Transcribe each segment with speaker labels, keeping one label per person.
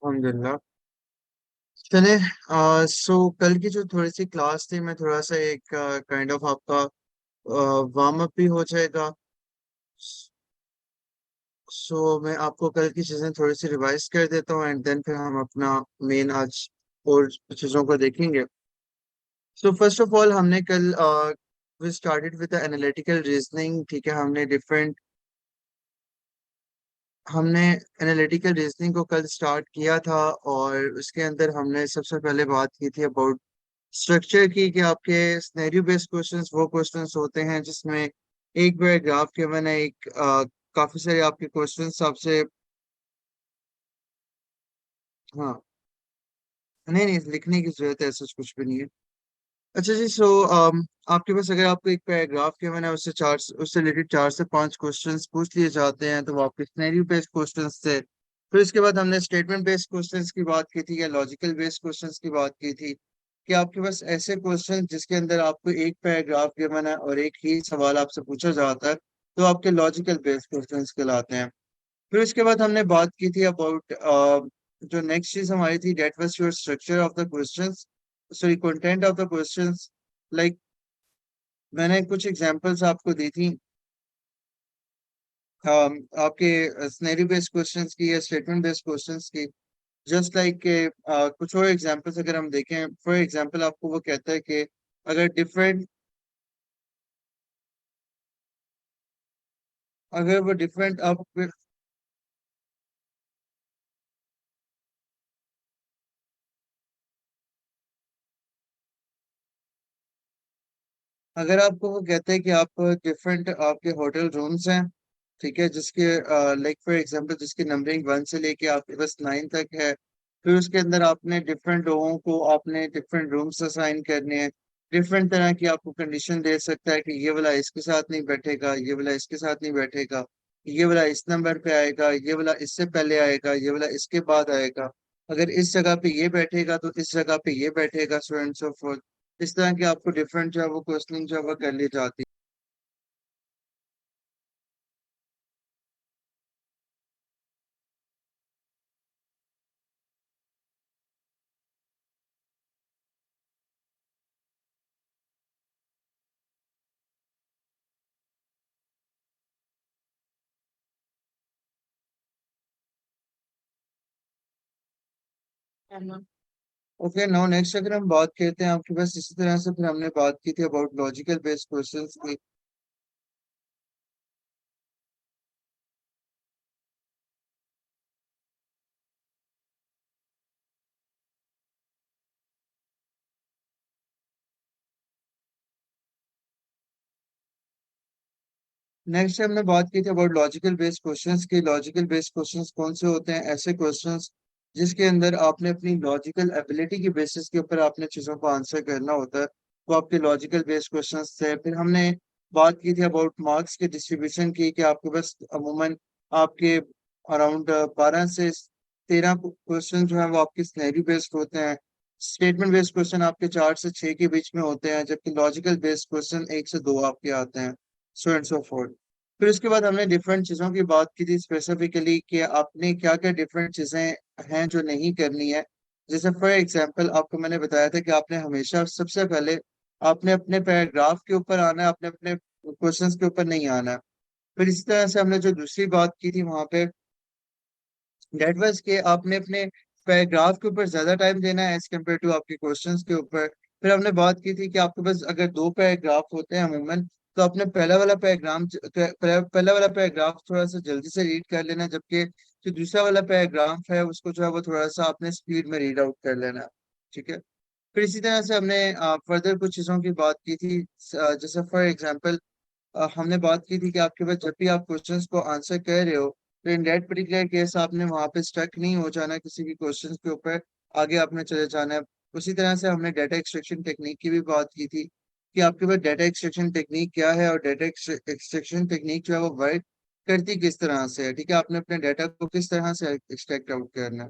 Speaker 1: अल्हम्दुलिल्लाह। चले। सो कल की जो थोड़ी सी क्लास थी, मैं थोड़ा सा एक काइंड ऑफ आपका वार्म अप भी हो जाएगा। सो मैं आपको कल की चीजें थोड़ी सी रिवाइज कर देता हूँ एंड देन फिर हम अपना मेन आज और चीजों को देखेंगे। सो फर्स्ट ऑफ ऑल हमने कल we started with analytical reasoning. ठीक है, हमने एनालिटिकल रीजनिंग को कल स्टार्ट किया था और उसके अंदर हमने सबसे पहले बात की थी अबाउट स्ट्रक्चर की, कि आपके सिनेरियो बेस्ड क्वेश्चंस वो क्वेश्चंस होते हैं जिसमें एक बार ग्राफ गिवन है, एक काफी सारे आपके क्वेश्चंस आपसे। हाँ, नहीं नहीं, लिखने की जरूरत है, ऐसा कुछ भी नहीं है। अच्छा जी। सो आपके पास अगर आपको एक पैराग्राफ गिवन है, उससे रिलेटेड 4 से 5 क्वेश्चंस पूछ लिए जाते हैं, तो वो आपके सिनेरियो बेस्ड क्वेश्चंस थे। फिर इसके बाद हमने स्टेटमेंट बेस्ड क्वेश्चंस की बात की थी या लॉजिकल बेस्ड क्वेश्चंस की बात की थी, कि आपके पास ऐसे क्वेश्चन जिसके अंदर आपको एक पैराग्राफ गिवन है और एक ही सवाल आपसे पूछा जाता है, तो आपके लॉजिकल बेस्ड क्वेश्चंस कहलाते हैं। फिर उसके बाद हमने बात की थी अबाउट जो नेक्स्ट चीज हमारी थी, that was your structure of the questions, sorry content of the questions. Like मैंने कुछ एग्जांपल्स आपको दी थी आपके सिनेरियो बेस्ड क्वेश्चंस की या स्टेटमेंट बेस्ड क्वेश्चंस की। जस्ट लाइक कुछ और एग्जांपल्स अगर हम देखें, फॉर एग्जांपल आपको वो कहता है कि अगर डिफरेंट अगर वो डिफरेंट आप अगर आपको वो कहते हैं कि आप डिफरेंट आपके होटल रूम्स हैं, ठीक है, जिसके लाइक फॉर एग्जांपल जिसकी नंबरिंग 1 से लेके आपके पास 9 तक है। फिर उसके अंदर आपने डिफरेंट लोगों को आपने डिफरेंट रूम्स असाइन करने हैं। डिफरेंट तरह की आपको कंडीशन दे सकता है कि ये वाला इसके साथ नहीं बैठेगा, ये वाला इसके साथ नहीं बैठेगा, ये वाला इस नंबर पे आएगा, ये वाला इससे पहले आएगा, ये वाला इसके बाद आएगा। अगर इस जगह पे ये बैठेगा तो इस जगह पे ये बैठेगा, सो एंड सो फोर्थ। इस तरह के आपको डिफरेंट जो है वो क्वेश्चनिंग जो है वो कर ली जाती है। ओके, नाउ नेक्स्ट अगर हम बात करते हैं आपके पास इसी तरह से, फिर हमने बात की थी अबाउट लॉजिकल बेस्ड क्वेश्चंस की। नेक्स्ट हमने बात की थी अबाउट लॉजिकल बेस्ड क्वेश्चंस की। लॉजिकल बेस्ड क्वेश्चंस कौन से होते हैं? ऐसे क्वेश्चंस जिसके अंदर आपने अपनी लॉजिकल एबिलिटी की बेसिस के ऊपर आपने चीजों को आंसर करना होता है, तो आपके लॉजिकल बेस्ड क्वेश्चंस थे। फिर हमने बात की थी अबाउट मार्क्स के डिस्ट्रीब्यूशन की, कि आपके पास अमूमन आपके अराउंड 12 से 13 क्वेश्चन जो है वो आपके सिनेरियो बेस्ड होते हैं। स्टेटमेंट बेस्ड क्वेश्चन आपके 4 से 6 के बीच में होते हैं, जबकि लॉजिकल बेस्ड क्वेश्चन 1 से 2 आपके आते हैं, सो एंड सो फोर्थ। फिर उसके बाद हमने डिफरेंट चीजों की बात की थी स्पेसिफिकली, कि आपने क्या क्या डिफरेंट चीजें हैं जो नहीं करनी है। जैसे फॉर एग्जांपल आपको मैंने बताया था कि आपने हमेशा सबसे पहले आपने अपने पैराग्राफ के ऊपर आना है, आपने अपने क्वेश्चंस के ऊपर नहीं आना है। फिर इसी तरह से हमने जो दूसरी बात की थी वहां पे, डेट वाज के आपने अपने पैराग्राफ के ऊपर ज्यादा टाइम देना है एज कम्पेयर टू आपके क्वेश्चंस के ऊपर। फिर हमने बात की थी कि आपके पास अगर 2 पैराग्राफ होते हैं अमूमन, तो आपने पहला वाला पैराग्राफ थोड़ा सा जल्दी से रीड कर लेना, जबकि जो दूसरा वाला पैराग्राफ है उसको जो है वो थोड़ा सा आपने स्पीड में रीड आउट कर लेना। ठीक है। फिर इसी तरह से हमने फर्दर कुछ चीज़ों की बात की थी। जैसे फॉर एग्जांपल हमने बात की थी कि आपके पास जब भी आप क्वेश्चंस को आंसर कर रहे हो, तो इन दैट पर्टिकुलर केस आपने वहां पे स्टक नहीं हो जाना किसी भी क्वेश्चंस के ऊपर, आगे आपने चले जाना है। उसी तरह से हमने डाटा एक्सट्रैक्शन टेक्निक की भी बात की थी, कि आपके पास डाटा एक्सट्रैक्शन टेक्निक क्या है और डाटा एक्सट्रैक्शन टेक्निक जो है वो वर्क करती किस तरह से है। ठीक है, आपने अपने डाटा को किस तरह से एक्सट्रैक्ट आउट करना है।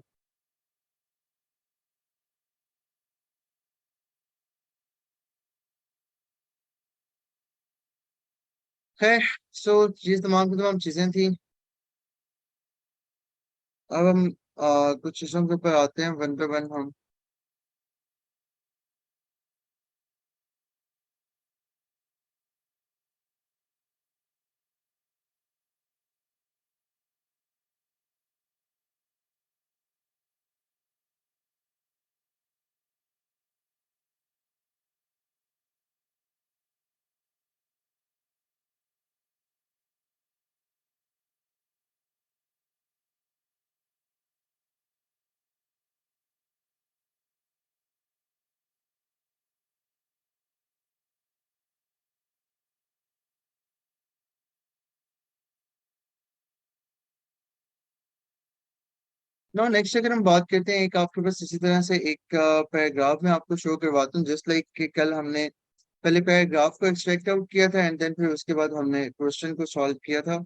Speaker 1: खैर, सो ये तमाम की तमाम चीजें थी। अब हम कुछ चीजों के ऊपर आते हैं वन पे वन हम। नो नेक्स्ट अगर हम बात करते हैं, एक आपके पास इसी तरह से एक पैराग्राफ में आपको शो करवाता हूँ, जस्ट लाइक कि कल हमने पहले पैराग्राफ को एक्सट्रैक्ट आउट किया था एंड देन फिर उसके बाद हमने क्वेश्चन को सॉल्व किया था।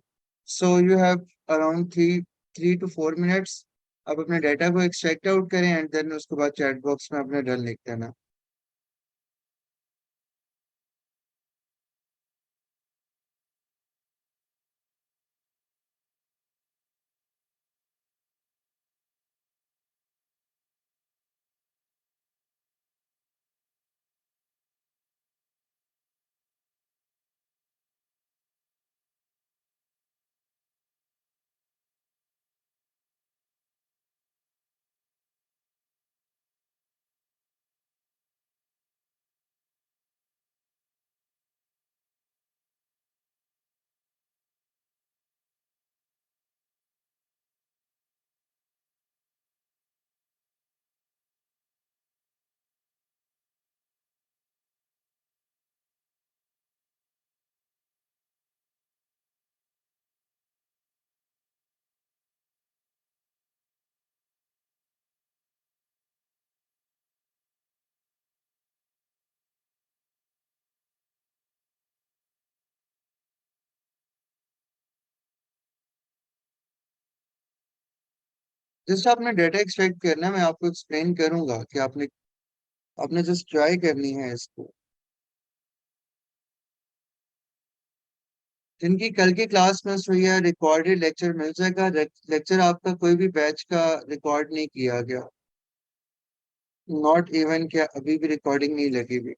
Speaker 1: So you have around 3 to 4 minutes. आप अपने डाटा को एक्सट्रैक्ट आउट करें एंड देन उसके बाद चैट बॉक्स में अपना डन लिख देना। जस्ट आपने डाटा एक्सट्रैक्ट करना है, मैं आपको एक्सप्लेन करूंगा कि आपने आपने जस्ट ट्राई करनी है इसको। जिनकी कल की क्लास मिस हुई है, रिकॉर्डेड लेक्चर मिल जाएगा। लेक्चर आपका कोई भी बैच का रिकॉर्ड नहीं किया गया, नॉट इवन क्या अभी भी रिकॉर्डिंग नहीं लगी हुई।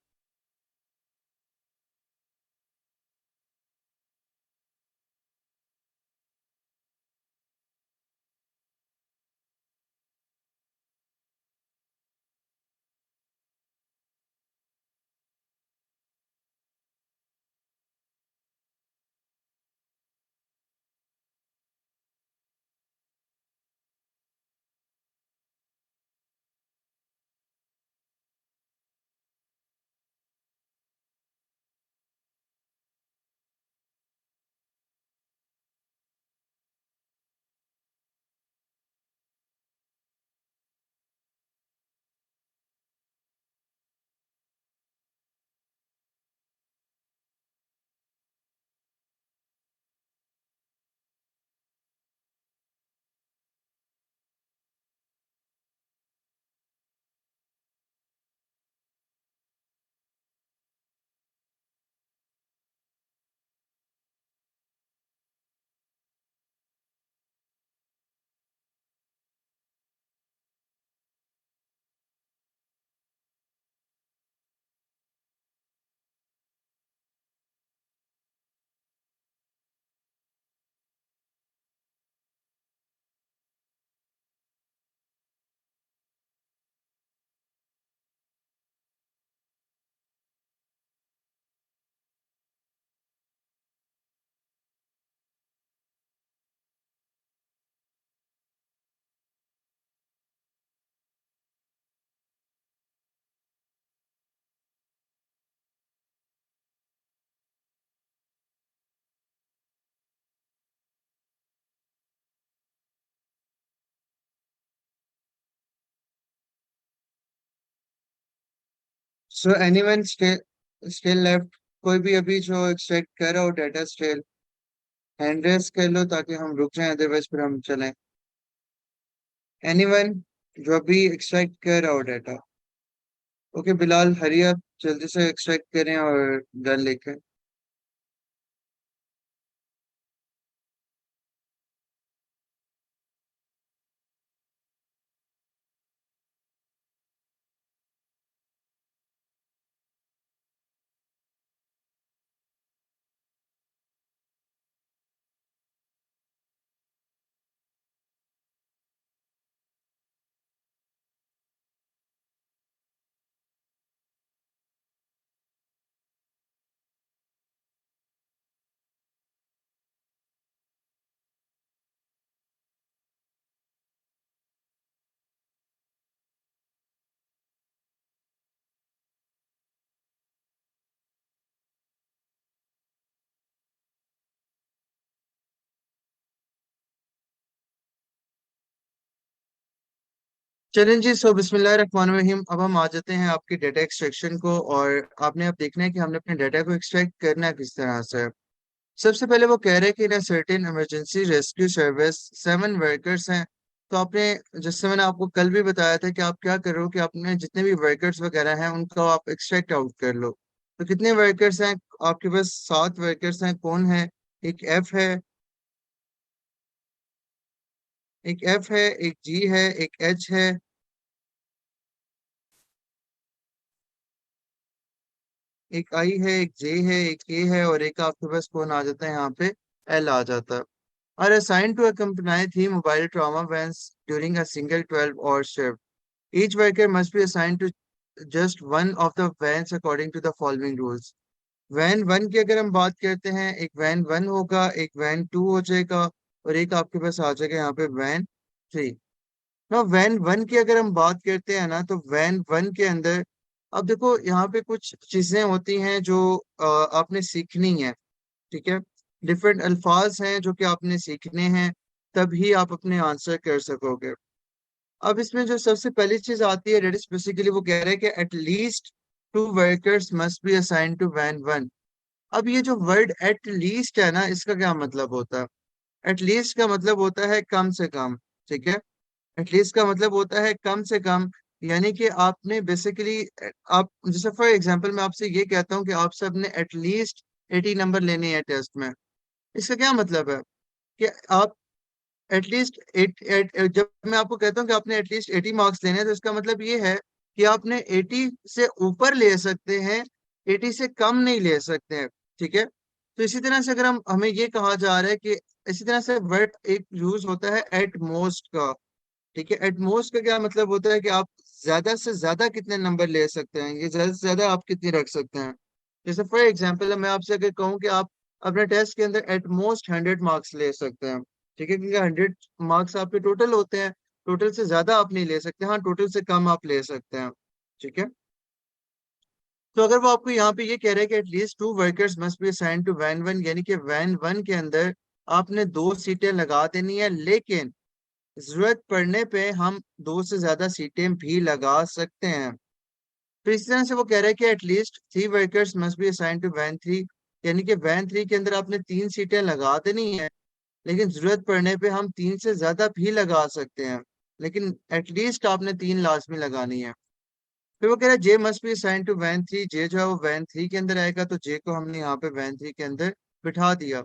Speaker 1: So anyone still still left? कोई भी अभी जो एक्सट्रैक्ट कर रहा हो डाटा स्टिल, हैंड रेस कर लो ताकि हम रुक जाएं, अदरवाइज फिर हम चलें। एनीवन जो अभी एक्सट्रैक्ट कर रहा हो डाटा? ओके बिलाल, हरी आप जल्दी से एक्सट्रैक्ट करें और डन लिखें। चलें जी, सो बिस्मिल्लाहिर्रहमानिर्रहीम। अब हम आ जाते हैं आपकी डेटा एक्सट्रैक्शन को। और आपने अब देखना है कि हमने अपने डेटा को एक्सट्रैक्ट करना है किस तरह से। सबसे पहले वो कह रहे हैं कि in certain emergency rescue service 7 workers हैं। तो आपने, जैसे मैंने आपको कल भी बताया था, कि आप क्या कर रहे हो कि आपने जितने भी वर्कर्स वगैरह हैं उनको आप एक्सट्रैक्ट आउट कर लो। तो कितने वर्कर्स हैं आपके पास? 7 वर्कर्स हैं। कौन है? एक एफ है, एक एफ है, एक जी है, एक एच है, एक आई है, एक जे है, एक के है, और एक आपके पास कौन आ जाता है यहाँ पे? एल आ जाता है। Are assigned to accompany 3 mobile trauma vans during a single 12-hour shift. Each worker must be assigned to just one of the vans according to the following rules. Van one की अगर हम बात करते हैं, एक van one होगा, एक van to हो जाएगा, और एक आपके पास आ जाएगा यहाँ पे वैन थ्री। ना वैन वन की अगर हम बात करते हैं ना, तो वैन वन के अंदर अब देखो यहाँ पे कुछ चीजें होती हैं जो आपने सीखनी है। ठीक है, डिफरेंट अल्फाज हैं जो कि आपने सीखने हैं, तभी आप अपने आंसर कर सकोगे। अब इसमें जो सबसे पहली चीज आती है, डेट इज बेसिकली वो कह रहे हैं कि at least 2 workers must be assigned to van one. अब ये जो वर्ड एट लीस्ट है ना, इसका क्या मतलब होता है? एटलीस्ट का मतलब होता है कम से कम। ठीक है, एटलीस्ट का मतलब होता है कम से कम। यानी कि आपने बेसिकली, आप जैसे फॉर एग्जांपल मैं आपसे ये कहता हूँ कि आप सब ने एटलीस्ट 80 नंबर लेने हैं टेस्ट में। इसका क्या मतलब है? कि आप एटलीस्ट जब मैं आपको कहता हूँ कि आपने एटलीस्ट 80 मार्क्स लेने हैं, तो इसका मतलब ये है कि आपने 80 से ऊपर ले सकते हैं, 80 से कम नहीं ले सकते हैं। ठीक है, तो इसी तरह से अगर हम हमें ये कहा जा रहा है कि इसी तरह से वर्ड एक यूज होता है एट मोस्ट का। ठीक है, एट मोस्ट का क्या मतलब होता है कि आप ज्यादा से ज्यादा कितने नंबर ले सकते हैं, ये ज्यादा से ज्यादा आप कितनी रख सकते हैं। जैसे फॉर एग्जाम्पल मैं आपसे अगर कहूँ कि आप अपने टेस्ट के अंदर एट मोस्ट 100 मार्क्स ले सकते हैं। ठीक है, क्योंकि 100 मार्क्स आपके टोटल होते हैं। टोटल से ज्यादा आप नहीं ले सकते, हाँ टोटल से कम आप ले सकते हैं। ठीक है, तो अगर वो आपको यहाँ पे ये कह रहे हैं कि at least 2 workers must be assigned to van one, यानी कि वैन वन के अंदर आपने 2 सीटें लगा देनी है, लेकिन जरूरत पड़ने पे हम 2 से ज्यादा सीटें भी लगा सकते हैं। तो इस तरह से वो कह रहा है कि at least 3 workers must be assigned to van three, यानी कि वैन थ्री के अंदर आपने 3 सीटें लगा देनी है, लेकिन जरूरत पड़ने पे हम 3 से ज्यादा भी लगा सकते हैं, लेकिन एटलीस्ट आपने 3 लाजमी लगानी है। फिर वो कह रहा है J must be assigned to van three, J जो है वो वैन थ्री के अंदर आएगा, तो जे को हमने यहाँ पे वैन थ्री के अंदर बिठा दिया।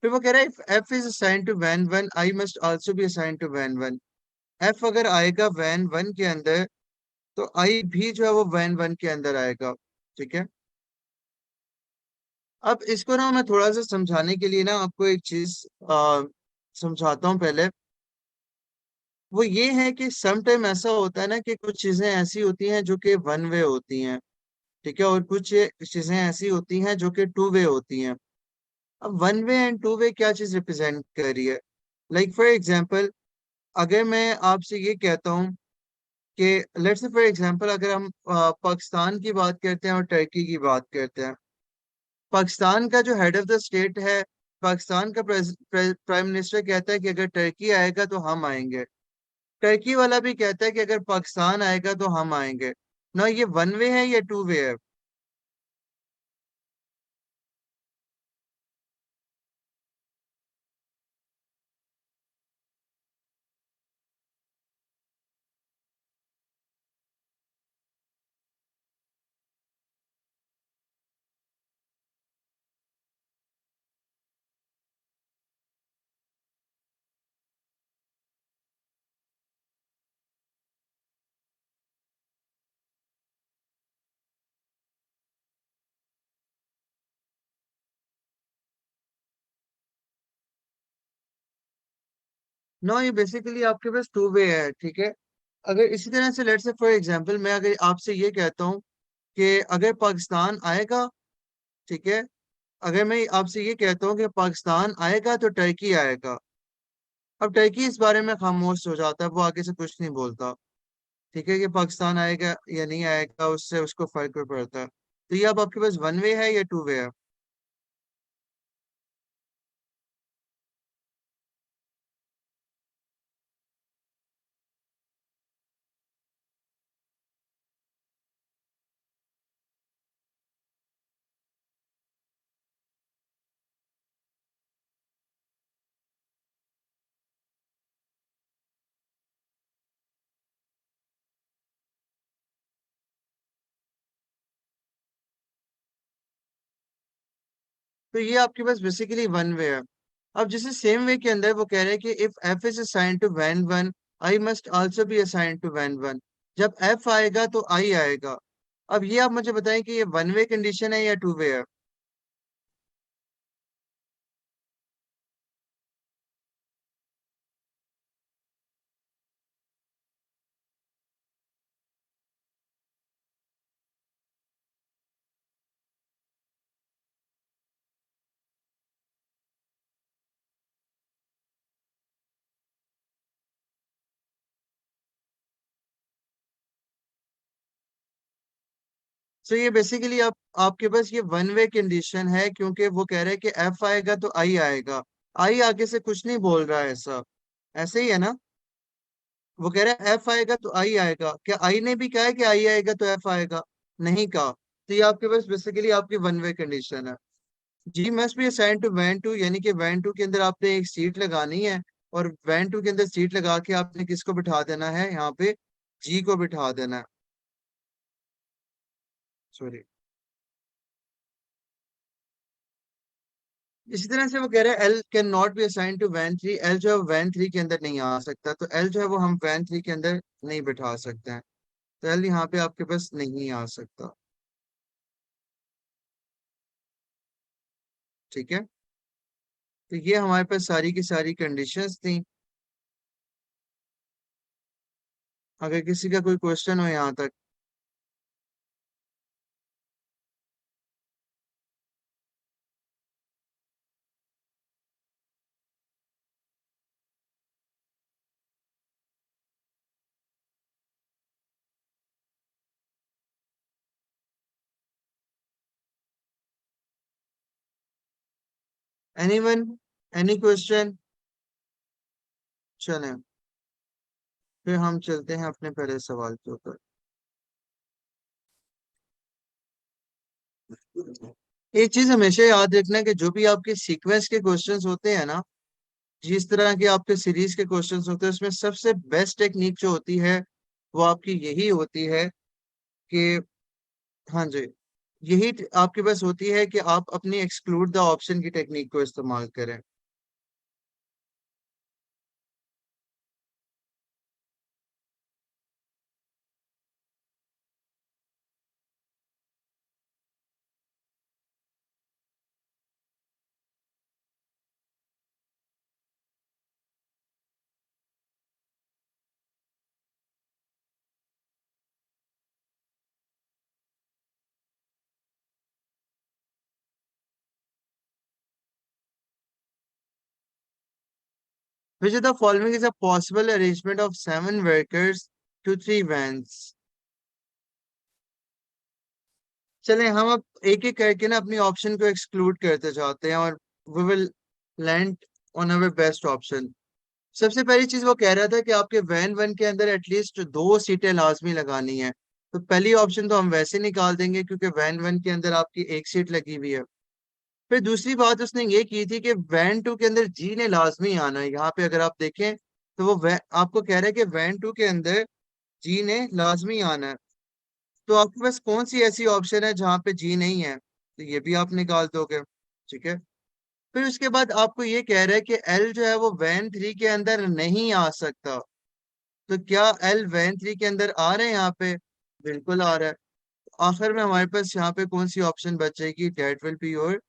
Speaker 1: फिर वो कह रहा है if F is assigned to van one, I must also be assigned to van one. F अगर आएगा वैन वन के अंदर, तो आई भी जो है वो वैन वन के अंदर आएगा। ठीक है, अब इसको ना मैं थोड़ा सा समझाने के लिए ना आपको एक चीज समझाता हूँ पहले। वो ये है कि सम टाइम ऐसा होता है ना कि कुछ चीजें ऐसी होती हैं जो कि वन वे होती हैं। ठीक है, और कुछ चीजें ऐसी होती हैं जो कि टू वे होती हैं। अब one way and two way क्या चीज रिप्रेजेंट कर रही है? लाइक फॉर एग्जांपल, अगर मैं आपसे ये कहता हूँ कि लेट्स से फॉर एग्जांपल अगर हम पाकिस्तान की बात करते हैं और टर्की की बात करते हैं। पाकिस्तान का जो हेड ऑफ द स्टेट है, पाकिस्तान का प्राइम मिनिस्टर कहता है कि अगर टर्की आएगा तो हम आएंगे। टर्की वाला भी कहता है कि अगर पाकिस्तान आएगा तो हम आएंगे। ना ये वन वे है या टू वे है? नो, ये बेसिकली आपके पास टू वे है। ठीक है, अगर इसी तरह से लेट्स से फॉर एग्जांपल मैं अगर आपसे ये कहता हूँ कि अगर पाकिस्तान आएगा, ठीक है, अगर मैं आपसे ये कहता हूँ कि पाकिस्तान आएगा तो टर्की आएगा। अब टर्की इस बारे में खामोश हो जाता है, वो आगे से कुछ नहीं बोलता। ठीक है, कि पाकिस्तान आएगा या नहीं आएगा उससे उसको फर्क भी पड़ता है। तो ये अब आपके पास वन वे है या टू वे है? तो ये आपके पास बेसिकली वन वे है। अब जैसे सेम वे के अंदर वो कह रहे हैं कि if F is assign to van one, I must also be assign to van one. जब एफ आएगा तो आई आएगा। अब ये आप मुझे बताएं कि ये वन वे कंडीशन है या टू वे है। तो ये बेसिकली आप आपके पास ये वन वे कंडीशन है, क्योंकि वो कह रहे हैं कि एफ आएगा तो आई आएगा। आई आगे से कुछ नहीं बोल रहा है ऐसा। ऐसे ही है ना। वो कह रहा है एफ आएगा तो आई आएगा, क्या आई ने भी कहा है कि आई आएगा तो एफ आएगा? नहीं कहा। तो ये आपके पास बेसिकली आपकी वन वे कंडीशन है। G must be assign to van two, यानी कि वैन टू के अंदर आपने एक सीट लगानी है, और वैन टू के अंदर सीट लगा के आपने किसको बिठा देना है यहाँ पे? जी को बिठा देना है। सॉरी। इसी तरह से वो कह रहे हैं L can not be assign to van three, L जो है वैन थ्री के अंदर नहीं आ सकता, तो एल जो है वो हम वैन थ्री के अंदर नहीं बिठा सकते हैं। तो एल यहाँ पे आपके पास नहीं आ सकता। ठीक है। तो ये हमारे पास सारी की सारी कंडीशंस थी। अगर किसी का कोई क्वेश्चन हो यहाँ तक। एनीवन? Any question? चलें, फिर हम चलते हैं अपने पहले सवाल के ऊपर। एक चीज हमेशा याद रखना है कि जो भी आपके सीक्वेंस के क्वेश्चंस होते हैं ना, जिस तरह के आपके सीरीज के क्वेश्चंस होते हैं, उसमें सबसे बेस्ट टेक्निक जो होती है वो आपकी यही होती है कि, हाँ जी, यही आपके पास होती है कि आप अपनी एक्सक्लूड द ऑप्शन की टेक्निक को इस्तेमाल करें। Which of the following is a possible arrangement of seven workers to three vans? चलें हम अब एक एक करके ना अपनी ऑप्शन को एक्सक्लूड करते जाते हैं, और we will land on our best option. सबसे पहली चीज वो कह रहा था कि आपके वैन वन के अंदर एटलीस्ट दो सीटें लाजमी लगानी है। तो पहली ऑप्शन तो हम वैसे निकाल देंगे, क्योंकि वैन वन के अंदर आपकी एक सीट लगी हुई है। फिर दूसरी बात उसने ये की थी कि वैन टू के अंदर जी ने लाजमी आना है। यहाँ पे अगर आप देखें तो वो आपको कह रहा है कि वैन टू के अंदर जी ने लाजमी आना है। तो आपके पास कौन सी ऐसी ऑप्शन है जहाँ पे जी नहीं है? तो ये भी आप निकाल दोगे। ठीक है। फिर उसके बाद आपको ये कह रहा है कि एल जो है वो वैन थ्री के अंदर नहीं आ सकता। तो क्या एल वैन थ्री के अंदर आ रहे हैं यहाँ पे? बिल्कुल आ रहा है। आखिर में हमारे पास यहाँ पे कौन सी ऑप्शन बचेगी? That will be your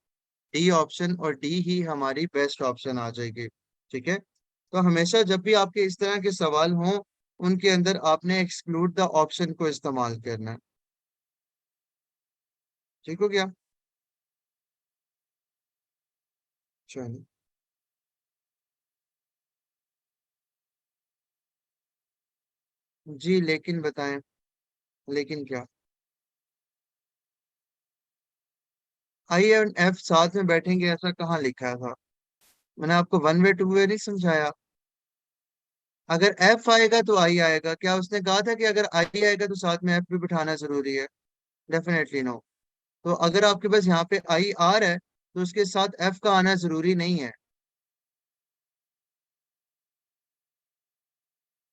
Speaker 1: D option, और डी ही हमारी बेस्ट ऑप्शन आ जाएगी। ठीक है। तो हमेशा जब भी आपके इस तरह के सवाल हों, उनके अंदर आपने एक्सक्लूड द ऑप्शन को इस्तेमाल करना है। ठीक हो गया? चलिए। जी लेकिन बताएं। लेकिन क्या? आई और एफ साथ में बैठेंगे ऐसा कहाँ लिखा था? मैंने आपको वन वे टू वे नहीं समझाया? अगर एफ आएगा तो आई आएगा, क्या उसने कहा था कि अगर आई आएगा तो साथ में एफ भी बिठाना जरूरी है? Definitely no. तो अगर आपके पास यहाँ पे आई आ रहा है तो उसके साथ एफ का आना जरूरी नहीं है।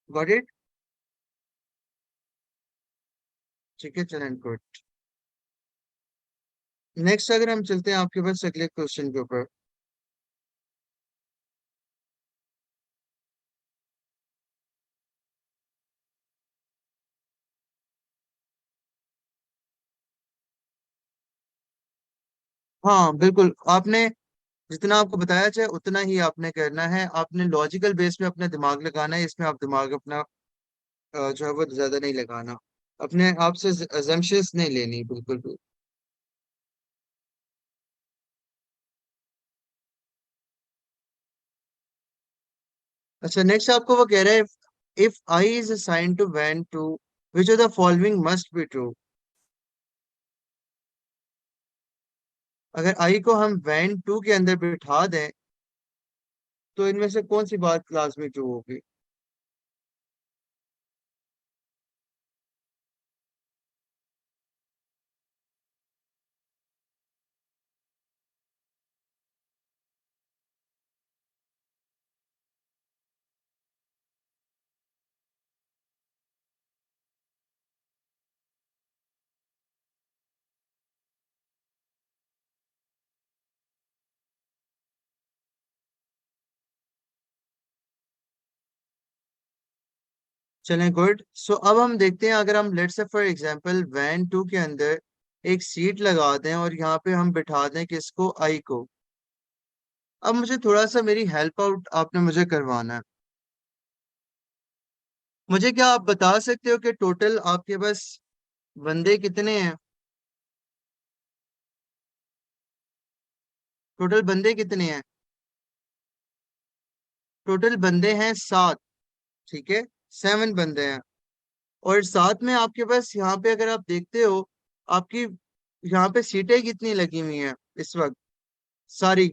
Speaker 1: Got it? ठीक है, चलें गुड। नेक्स्ट अगर हम चलते हैं आपके पास अगले क्वेश्चन के ऊपर। हाँ बिल्कुल, आपने जितना आपको बताया जाए उतना ही आपने करना है। आपने लॉजिकल बेस पे अपना दिमाग लगाना है, इसमें आप दिमाग अपना जो है वो ज्यादा नहीं लगाना, अपने आप से अजम्पशंस नहीं लेनी बिल्कुल भी। अच्छा, नेक्स्ट आपको वो कह रहा है, if I is assigned to van two, which of the following must be true. अगर आई को हम वैन टू के अंदर बिठा दें तो इनमें से कौन सी बात क्लास में ट्रू होगी? चलें, गुड। सो अब हम देखते हैं, अगर हम let's say for example van to के अंदर एक सीट लगा दें और यहाँ पे हम बिठा दें किसको, आई को। अब मुझे थोड़ा सा मेरी हेल्प आउट आपने मुझे करवाना है। मुझे क्या आप बता सकते हो कि टोटल आपके पास बंदे कितने हैं? टोटल बंदे कितने हैं? टोटल बंदे हैं 7। ठीक है, 7 बंदे हैं। और साथ में आपके पास यहाँ पे अगर आप देखते हो, आपकी यहाँ पे सीटें कितनी लगी हुई हैं इस वक्त? सारी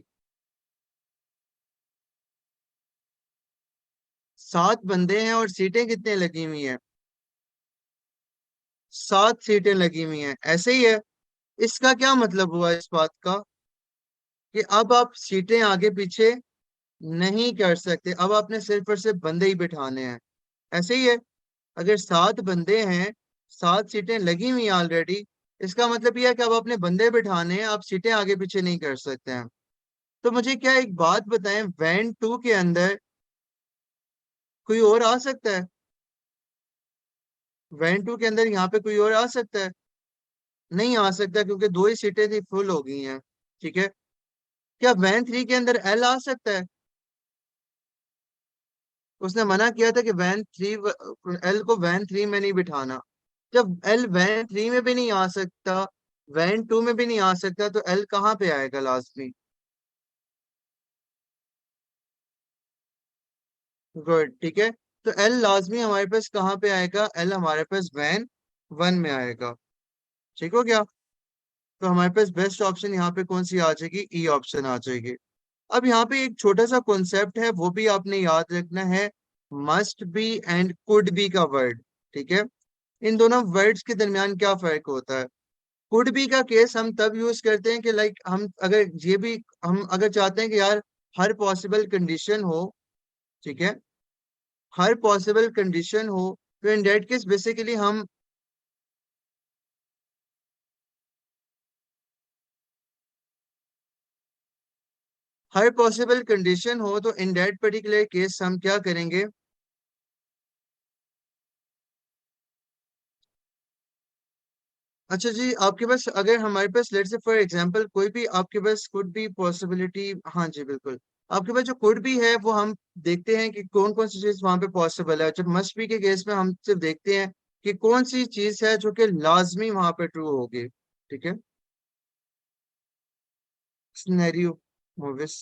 Speaker 1: 7 बंदे हैं और सीटें कितनी लगी हुई हैं? 7 सीटें लगी हुई हैं, ऐसे ही है। इसका क्या मतलब हुआ इस बात का कि अब आप सीटें आगे पीछे नहीं कर सकते, अब आपने सिर्फ और सिर्फ बंदे ही बिठाने हैं। ऐसे ही है। अगर 7 बंदे हैं, 7 सीटें लगी हुई हैं ऑलरेडी, इसका मतलब यह है कि अब आपने बंदे बिठाने हैं, आप सीटें आगे पीछे नहीं कर सकते हैं। तो मुझे क्या एक बात बताएं, वैन टू के अंदर कोई और आ सकता है? वैन टू के अंदर यहाँ पे कोई और आ सकता है? नहीं आ सकता, क्योंकि 2 ही सीटें थी, फुल हो गई हैं। ठीक है। क्या वैन थ्री के अंदर एल आ सकता है? उसने मना किया था कि वैन थ्री, एल को वैन थ्री में नहीं बिठाना। जब एल वैन थ्री में भी नहीं आ सकता, वैन टू में भी नहीं आ सकता, तो एल कहाँ पे आएगा लाजमी? गुड, ठीक है। तो एल लाजमी हमारे पास कहाँ पे आएगा? एल हमारे पास वैन वन में आएगा। ठीक हो गया? तो हमारे पास बेस्ट ऑप्शन यहाँ पे कौन सी आ जाएगी? ई ऑप्शन आ जाएगी। अब यहाँ पे एक छोटा सा कॉन्सेप्ट है, वो भी आपने याद रखना है। Must be and could be का वर्ड। ठीक है। इन दोनों वर्ड्स के दरमियान क्या फर्क होता है? कुड बी का केस हम तब यूज करते हैं कि लाइक हम अगर ये भी, हम अगर चाहते हैं कि यार हर पॉसिबल कंडीशन हो। ठीक है। हर पॉसिबल कंडीशन हो, तो इन दैट केस बेसिकली हम, हर पॉसिबल कंडीशन हो तो इन दैट पर्टिकुलर केस हम क्या करेंगे? अच्छा जी, आपके पास अगर हमारे पास लेट्स से फॉर एग्जांपल कोई भी आपके पास कुड बी पॉसिबिलिटी, हाँ जी बिल्कुल, आपके पास जो कुड बी है वो हम देखते हैं कि कौन कौन सी चीज वहां पे पॉसिबल है। जब मस्ट बी के केस में हम सिर्फ देखते हैं कि कौन सी चीज है जो कि लाजमी वहां पे ट्रू होगी। ठीक है। Scenario movies.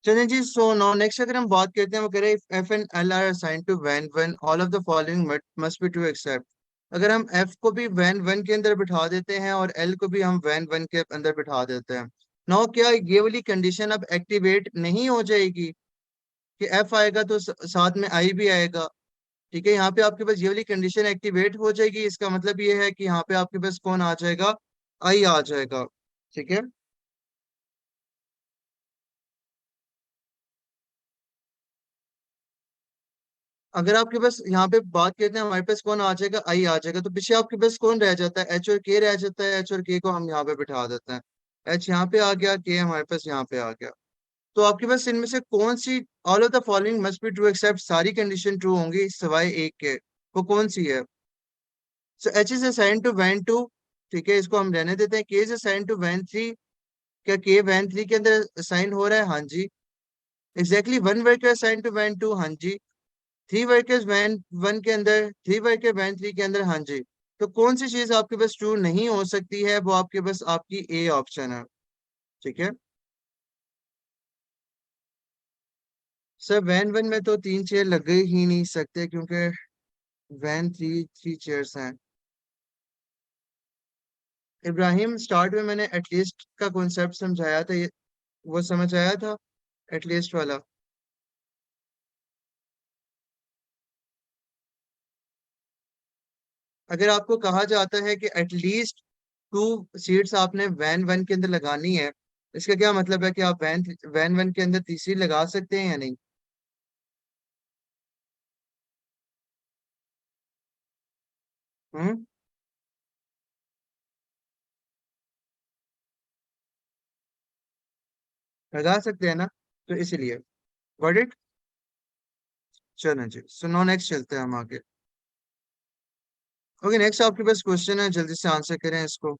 Speaker 1: चलिए जी, सो नाउ नेक्स्ट अगर हम बात करते हैं, वो कह रहे हैं F and L are assign to van when all of the following must be true except. अगर हम एफ को भी वैन वन के अंदर बिठा देते हैं और एल को भी हम वैन वन के अंदर बिठा देते हैं, नाउ क्या ये वाली कंडीशन अब एक्टिवेट नहीं हो जाएगी कि एफ आएगा तो साथ में आई भी आएगा? ठीक है, यहाँ पे आपके पास ये वाली कंडीशन एक्टिवेट हो जाएगी, इसका मतलब ये है कि यहाँ पे आपके पास कौन आ जाएगा? आई आ जाएगा। ठीक है, अगर आपके पास यहाँ पे बात करते हैं हमारे पास कौन आ जाएगा? आई आ जाएगा, तो पीछे आपके पास कौन रह जाता है? एच और के रह जाता है। एच और के को हम यहाँ पे बिठा देते हैं। एच यहाँ पे आ गया, के हमारे पास यहाँ पे आ गया। तो आपके पास इनमें से कौन सी, all of the following must be true except, सारी कंडीशन ट्रू होंगी सिवाय एक के, वो कौन सी है? So H is assign to van two. ठीक है, इसको हम रहने देते हैं। K is assign to van three. क्या के वैन थ्री के अंदर असाइन हो रहा है? हाँ जी। Exactly one worker assign to van two. हाँ जी। थ्री वर्कर्स वैन वन के अंदर, थ्री वर्कर वैन थ्री के अंदर। हाँ जी। तो कौन सी चीज आपके पास ट्रू नहीं हो सकती है? वो आपके पास आपकी ए ऑप्शन है। ठीक है सर, वैन वन में तो तीन चेयर लग ही नहीं सकते, क्योंकि वैन थ्री थ्री चेयर्स हैं। इब्राहिम, स्टार्ट में मैंने एटलीस्ट का कॉन्सेप्ट समझाया था, ये वो समझ आया था? एटलीस्ट वाला। अगर आपको कहा जाता है कि एटलीस्ट टू सीट्स आपने वैन वन के अंदर लगानी है, इसका क्या मतलब है कि आप वैन वैन वन के अंदर तीसरी लगा सकते हैं या नहीं? हम्म, लगा सकते हैं ना, तो इसीलिए। Got it. चलो जी, सुनो, नेक्स्ट चलते हैं हम आगे। ओके, नेक्स्ट आपके पास क्वेश्चन है, जल्दी से आंसर करें इसको।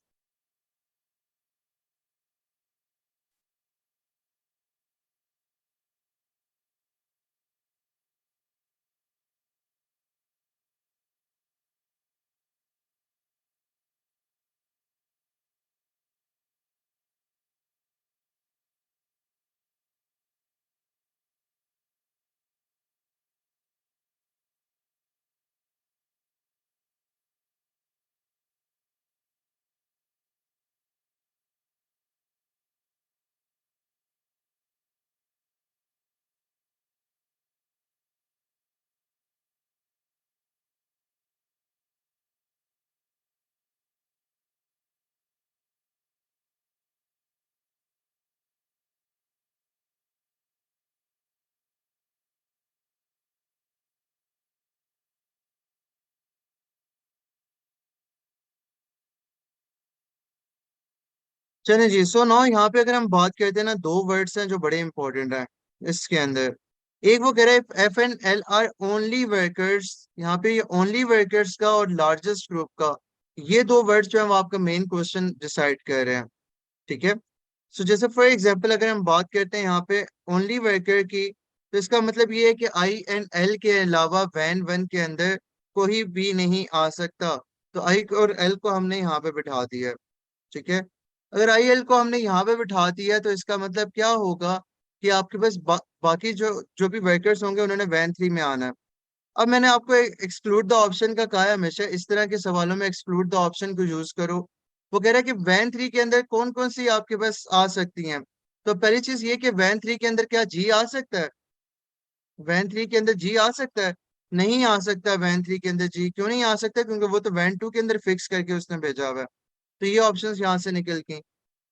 Speaker 1: चलिए जी, सो नो यहाँ पे अगर हम बात करते हैं ना, दो वर्ड्स हैं जो बड़े इंपॉर्टेंट हैं इसके अंदर। एक वो कह रहा है F and L are only workers, यहाँ पे ये ओनली वर्कर्स का और लार्जेस्ट ग्रुप का, ये दो वर्ड्स जो है वो आपका मेन क्वेश्चन डिसाइड कर रहे हैं। ठीक है, सो जैसे फॉर एग्जांपल अगर हम बात करते हैं यहाँ पे ओनली वर्कर की, तो इसका मतलब ये है कि आई एंड एल के अलावा वैन वन के अंदर कोई भी नहीं आ सकता। तो आई और एल को हमने यहाँ पे बिठा दिया है। ठीक है, अगर आई एल को हमने यहाँ पे बिठा दिया तो इसका मतलब क्या होगा कि आपके पास बाकी जो जो भी वर्कर्स होंगे उन्होंने वैन थ्री में आना है। अब मैंने आपको एक्सक्लूड द ऑप्शन का कहा है, हमेशा इस तरह के सवालों में एक्सक्लूड द ऑप्शन को यूज करो। वो कह रहा है कि वैन थ्री के अंदर कौन कौन सी आपके पास आ सकती हैं। तो पहली चीज ये कि वैन थ्री के अंदर क्या जी आ सकता है? वैन थ्री के अंदर जी आ सकता है? नहीं आ सकता। वैन थ्री के अंदर जी क्यों नहीं आ सकता? क्योंकि वो तो वैन टू के अंदर फिक्स करके उसने भेजा हुआ है। तो ये ऑप्शंस यहाँ से निकल गए।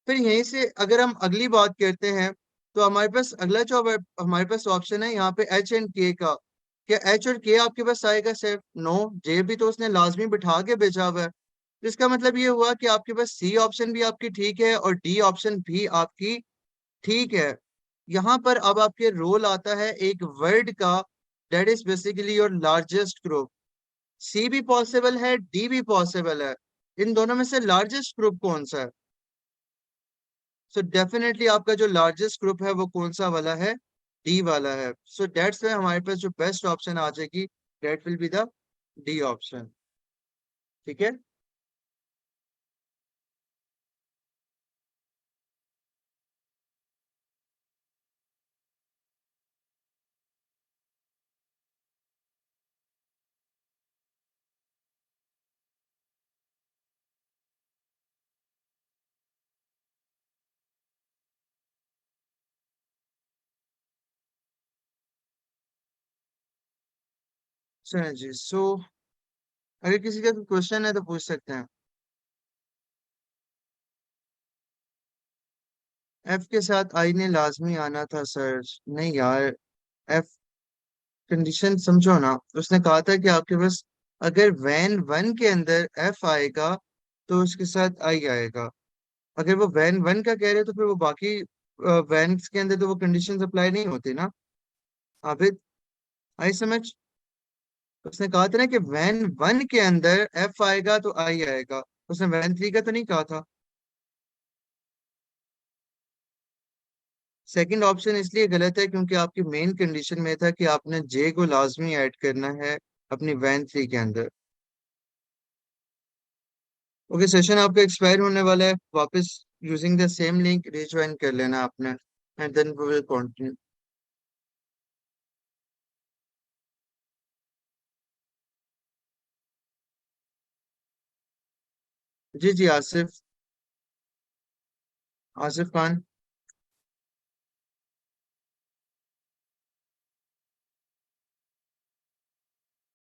Speaker 1: फिर यहीं से अगर हम अगली बात करते हैं, तो हमारे पास अगला जो हमारे पास ऑप्शन है यहाँ पे एच एंड के का। क्या एच और के आपके पास आएगा? सिर्फ नो, जे भी तो उसने लाजमी बिठा के भेजा हुआ है। तो इसका मतलब ये हुआ कि आपके पास सी ऑप्शन भी आपकी ठीक है और डी ऑप्शन भी आपकी ठीक है। यहाँ पर अब आपके रोल आता है एक वर्ड का, that is basically your largest group. C भी पॉसिबल है, डी भी पॉसिबल है। इन दोनों में से लार्जेस्ट ग्रुप कौन सा है? सो डेफिनेटली आपका जो लार्जेस्ट ग्रुप है वो कौन सा वाला है? डी वाला है। सो दैट्स वाई हमारे पास जो बेस्ट ऑप्शन आ जाएगी, that will be the D option. ठीक है, चलें जी। अगर किसी का कोई क्वेश्चन है तो पूछ सकते हैं। एफ के साथ आई ने लाजमी आना था सर। नहीं यार, एफ कंडीशन समझो ना। उसने कहा था कि आपके पास अगर वैन वन के अंदर एफ आएगा तो उसके साथ आई आएगा। अगर वो वैन वन का कह रहे हो तो फिर वो बाकी वैन के अंदर तो वो कंडीशंस अप्लाई नहीं होती ना। आबिद, आई समझ। उसने कहा था ना कि वैन वन के अंदर एफ आएगा तो आई आएगा। उसने वैन थ्री का तो नहीं कहा था। सेकंड ऑप्शन इसलिए गलत है क्योंकि आपकी मेन कंडीशन में था कि आपने जे को लाजमी ऐड करना है अपनी वैन थ्री के अंदर। ओके, सेशन आपका एक्सपायर होने वाला है। वापस using the same link rejoin कर लेना आपने, and then we will continue. जी जी, आसिफ। आसिफ खान।